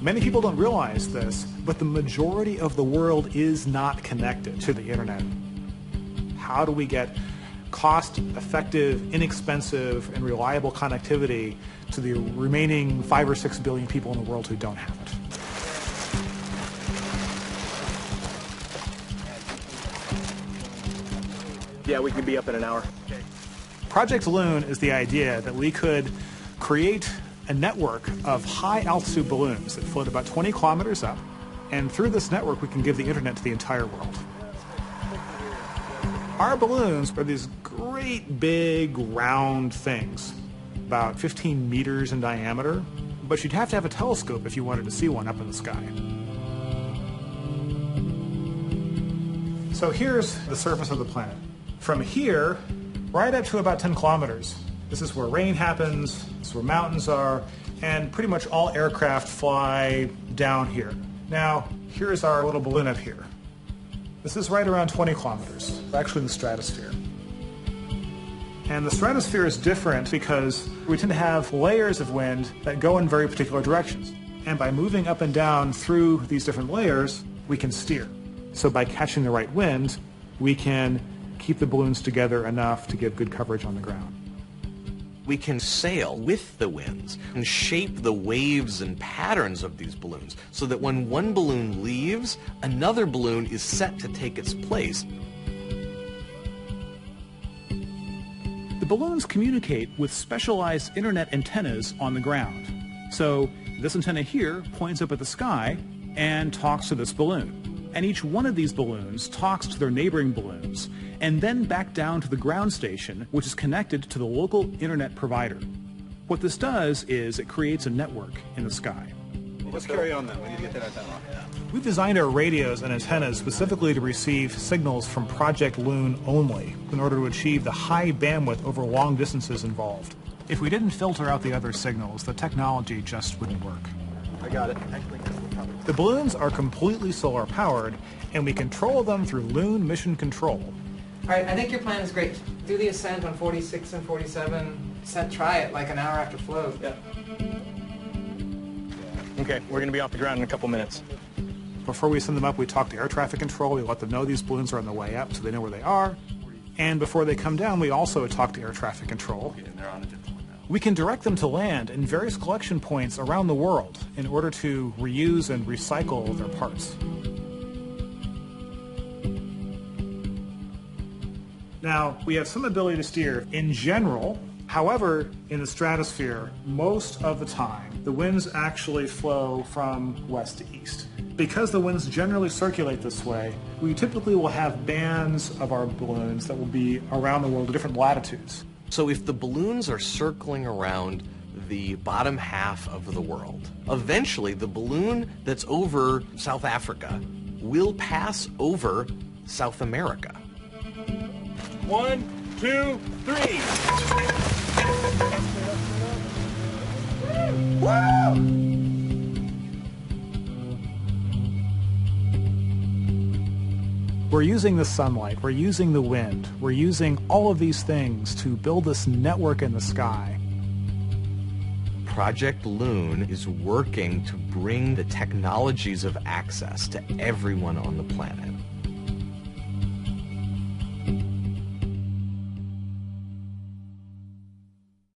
Many people don't realize this, but the majority of the world is not connected to the internet. How do we get cost-effective, inexpensive, and reliable connectivity to the remaining 5 or 6 billion people in the world who don't have it? Yeah, we can be up in an hour. Project Loon is the idea that we could create a network of high-altitude balloons that float about 20 kilometers up, and through this network we can give the internet to the entire world. Our balloons are these great big round things, about 15 meters in diameter, but you'd have to have a telescope if you wanted to see one up in the sky. So here's the surface of the planet. From here, right up to about 10 kilometers, this is where rain happens, this is where mountains are, and pretty much all aircraft fly down here. Now, here's our little balloon up here. This is right around 20 kilometers, actually in the stratosphere. And the stratosphere is different because we tend to have layers of wind that go in very particular directions. And by moving up and down through these different layers, we can steer. So by catching the right wind, we can keep the balloons together enough to give good coverage on the ground. We can sail with the winds and shape the waves and patterns of these balloons so that when one balloon leaves, another balloon is set to take its place. The balloons communicate with specialized internet antennas on the ground. So this antenna here points up at the sky and talks to this balloon. And each one of these balloons talks to their neighboring balloons, and then back down to the ground station, which is connected to the local internet provider. What this does is it creates a network in the sky. Let's carry on then. We need to get that antenna on. We've designed our radios and antennas specifically to receive signals from Project Loon only in order to achieve the high bandwidth over long distances involved. If we didn't filter out the other signals, the technology just wouldn't work. I got it. The balloons are completely solar powered, and we control them through Loon Mission Control. All right, I think your plan is great. Do the ascent on 46 and 47. Try it like an hour after float. Yeah. Okay, we're going to be off the ground in a couple minutes. Before we send them up, we talk to air traffic control. We let them know these balloons are on the way up so they know where they are. And before they come down, we also talk to air traffic control. We can direct them to land in various collection points around the world in order to reuse and recycle their parts. Now, we have some ability to steer in general. However, in the stratosphere, most of the time, the winds actually flow from west to east. Because the winds generally circulate this way, we typically will have bands of our balloons that will be around the world at different latitudes. So if the balloons are circling around the bottom half of the world, eventually the balloon that's over South Africa will pass over South America. 1, 2, 3. Woo! We're using the sunlight, we're using the wind, we're using all of these things to build this network in the sky. Project Loon is working to bring the technologies of access to everyone on the planet.